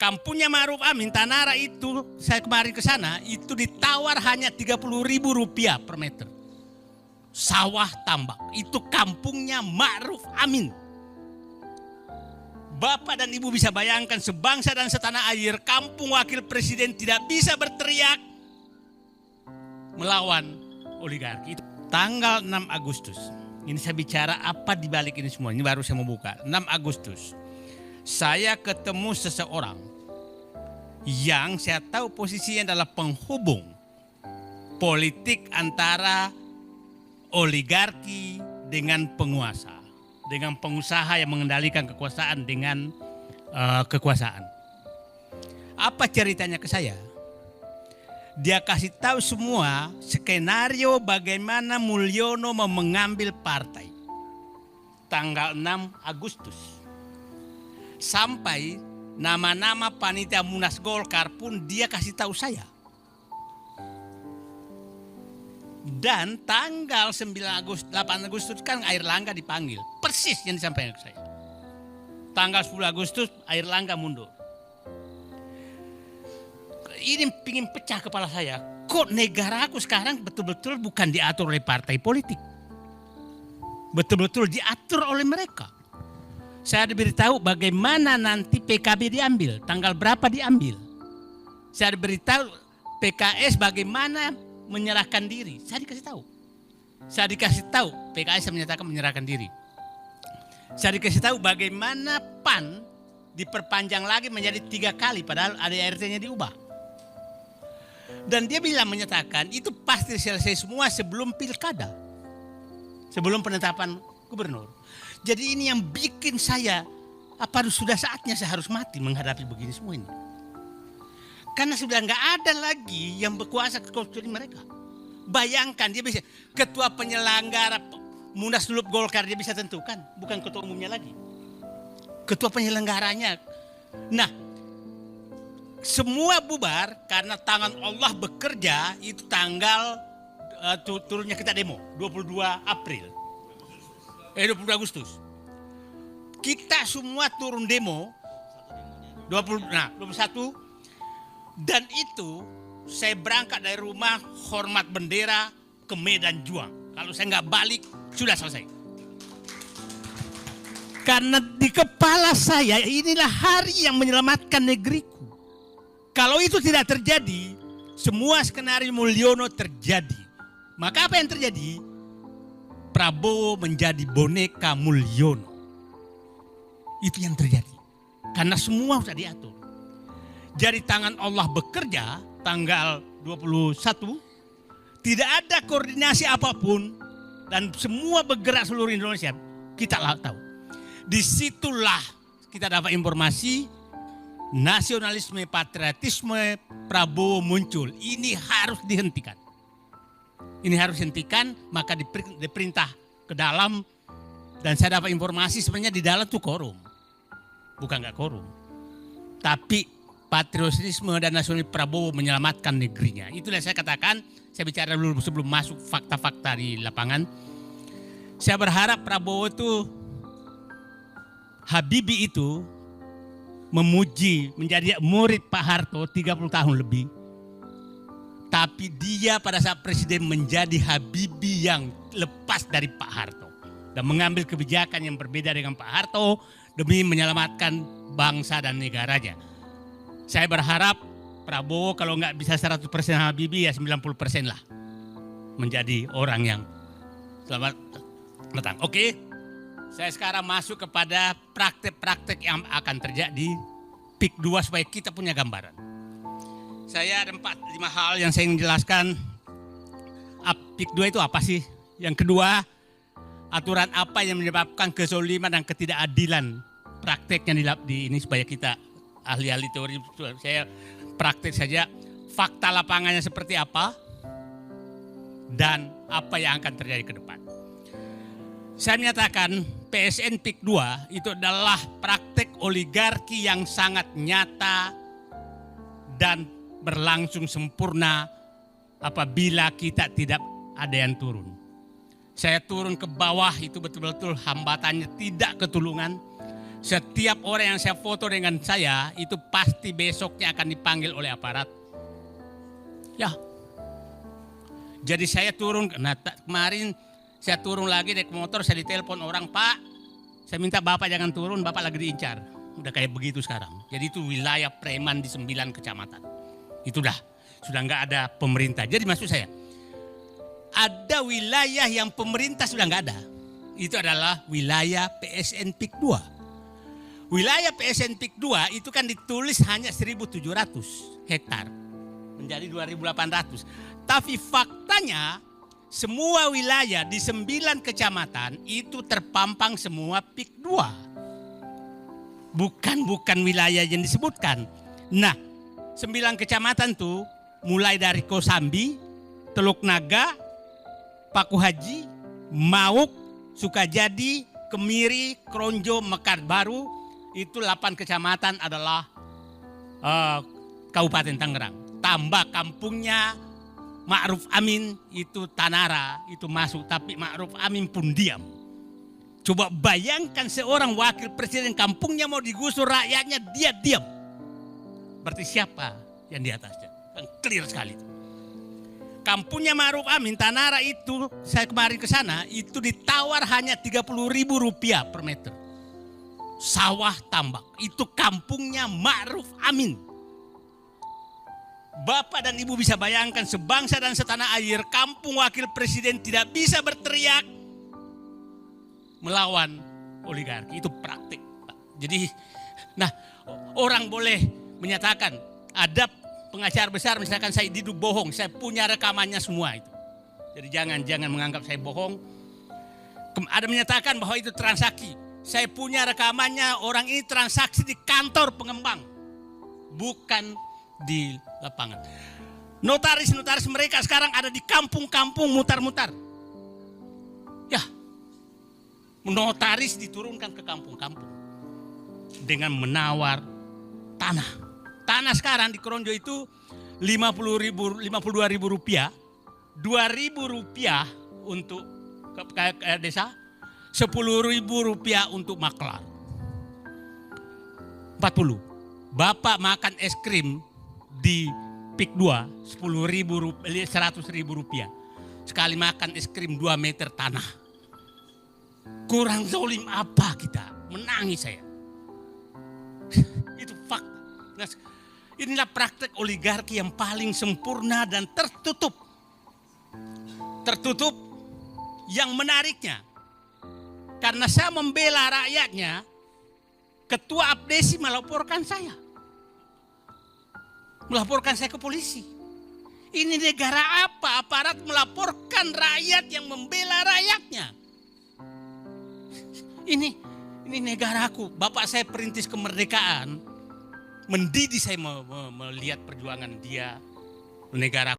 Kampungnya Ma'ruf Amin, Tanara itu, saya kemarin ke sana, itu ditawar hanya Rp30.000 per meter. Sawah tambak, itu kampungnya Ma'ruf Amin. Bapak dan Ibu bisa bayangkan sebangsa dan setanah air, kampung wakil presiden tidak bisa berteriak melawan oligarki. Itu tanggal 6 Agustus. Ini saya bicara apa di balik ini semua. Ini baru saya mau buka. 6 Agustus. Saya ketemu seseorang yang saya tahu posisinya adalah penghubung politik antara oligarki dengan penguasa. Dengan pengusaha yang mengendalikan kekuasaan dengan kekuasaan. Apa ceritanya ke saya? Dia kasih tahu semua skenario bagaimana Mulyono mau mengambil partai. Tanggal 6 Agustus. Sampai nama-nama panitia Munas Golkar pun dia kasih tahu saya. Dan tanggal 8 Agustus kan Airlangga dipanggil. Persis yang disampaikan ke saya. Tanggal 10 Agustus Airlangga mundur. Ini pingin pecah kepala saya. Kok negara aku sekarang betul-betul bukan diatur oleh partai politik. Betul-betul diatur oleh mereka. Saya diberitahu bagaimana nanti PKB diambil. Tanggal berapa diambil. Saya diberitahu PKS bagaimana menyerahkan diri. Saya dikasih tahu. Saya dikasih tahu PKS menyatakan menyerahkan diri. Saya dikasih tahu bagaimana PAN diperpanjang lagi menjadi 3 kali padahal ADRT-nya diubah. Dan dia bilang menyatakan itu pasti selesai semua sebelum pilkada. Sebelum penetapan gubernur. Jadi ini yang bikin saya apa sudah saatnya saya harus mati menghadapi begini semua ini. Karena sudah nggak ada lagi yang berkuasa kecuali mereka. Bayangkan dia bisa ketua penyelenggara Munaslup Golkar dia bisa tentukan, bukan ketua umumnya lagi. Ketua penyelenggaranya. Nah, semua bubar karena tangan Allah bekerja itu tanggal turunnya kita demo 22 Agustus. Kita semua turun demo 21 dan itu saya berangkat dari rumah hormat bendera ke Medan Juang. Kalau saya nggak balik sudah selesai. Karena di kepala saya inilah hari yang menyelamatkan negeriku. Kalau itu tidak terjadi, semua skenario Mulyono terjadi. Maka apa yang terjadi? Prabowo menjadi boneka Mulyono. Itu yang terjadi. Karena semua sudah diatur. Jadi tangan Allah bekerja tanggal 21. Tidak ada koordinasi apapun. Dan semua bergerak seluruh Indonesia. Kita tahu. Disitulah kita dapat informasi nasionalisme, patriotisme Prabowo muncul. Ini harus dihentikan. Ini harus dihentikan, maka diperintah ke dalam. Dan saya dapat informasi sebenarnya di dalam itu korum. Bukan nggak korum. Tapi patriotisme dan nasionalisme Prabowo menyelamatkan negerinya. Itulah saya katakan, saya bicara dulu sebelum masuk fakta-fakta di lapangan. Saya berharap Prabowo itu, Habibie itu, memuji menjadi murid Pak Harto 30 tahun lebih. Tapi dia pada saat presiden menjadi Habibie yang lepas dari Pak Harto. Dan mengambil kebijakan yang berbeda dengan Pak Harto demi menyelamatkan bangsa dan negaranya. Saya berharap Prabowo kalau nggak bisa 100% Habibie ya 90% lah. Menjadi orang yang selamat datang. Oke. Saya sekarang masuk kepada praktek-praktek yang akan terjadi PIK 2 supaya kita punya gambaran. Saya ada 4-5 hal yang saya ingin jelaskan. PIK 2 itu apa sih? Yang kedua, aturan apa yang menyebabkan kezoliman dan ketidakadilan prakteknya di ini supaya kita ahli-ahli teori. Saya praktek saja fakta lapangannya seperti apa dan apa yang akan terjadi ke depan. Saya menyatakan PSN PIK 2 itu adalah praktek oligarki yang sangat nyata dan berlangsung sempurna apabila kita tidak ada yang turun. Saya turun ke bawah itu betul-betul hambatannya tidak ketulungan. Setiap orang yang saya foto dengan saya itu pasti besoknya akan dipanggil oleh aparat. Ya. Jadi saya turun, kemarin saya turun lagi naik motor, saya ditelepon orang, Pak, saya minta Bapak jangan turun, Bapak lagi diincar. Udah kayak begitu sekarang. Jadi itu wilayah preman di 9 kecamatan. Itu sudah nggak ada pemerintah. Jadi maksud saya, ada wilayah yang pemerintah sudah nggak ada. Itu adalah wilayah PSN PIK 2. Wilayah PSN PIK 2 itu kan ditulis hanya 1.700 hektar. Menjadi 2.800. Tapi faktanya semua wilayah di 9 kecamatan itu terpampang semua PIK 2. Bukan wilayah yang disebutkan. Nah, 9 kecamatan tuh mulai dari Kosambi, Teluk Naga, Paku Haji, Mauk, Sukajadi, Kemiri, Kronjo, Mekar Baru, itu 8 kecamatan adalah Kabupaten Tangerang. Tambah kampungnya Ma'ruf Amin itu Tanara, itu masuk, tapi Ma'ruf Amin pun diam. Coba bayangkan seorang wakil presiden kampungnya mau digusur, rakyatnya dia diam. Berarti siapa yang di atasnya? Kan clear sekali. Kampungnya Ma'ruf Amin, Tanara itu, saya kemarin ke sana, itu ditawar hanya Rp30.000 per meter. Sawah tambak, itu kampungnya Ma'ruf Amin. Bapak dan Ibu bisa bayangkan sebangsa dan setanah air, kampung wakil presiden tidak bisa berteriak melawan oligarki. Itu praktik. Jadi, orang boleh menyatakan ada pengacara besar, misalkan saya Didu bohong, saya punya rekamannya semua itu. Jadi jangan menganggap saya bohong. Ada menyatakan bahwa itu transaksi. Saya punya rekamannya, orang ini transaksi di kantor pengembang, bukan di lapangan. Notaris mereka sekarang ada di kampung-kampung mutar-mutar. Ya, notaris diturunkan ke kampung-kampung dengan menawar tanah. Tanah sekarang di Kronjo itu Rp52.000, Rp2.000 untuk ke desa, Rp10.000 untuk maklar. 40. Bapak makan es krim di PIK 2 Rp100.000. Sekali makan es krim 2 meter tanah. Kurang zalim apa kita? Menangis saya. Itu fakta. Nah, inilah praktek oligarki yang paling sempurna dan tertutup. Tertutup yang menariknya. Karena saya membela rakyatnya, Ketua Abdesi melaporkan saya. Melaporkan saya ke polisi. Ini negara apa? Aparat melaporkan rakyat yang membela rakyatnya. Ini negaraku. Bapak saya perintis kemerdekaan. Mendidik saya melihat perjuangan dia, negara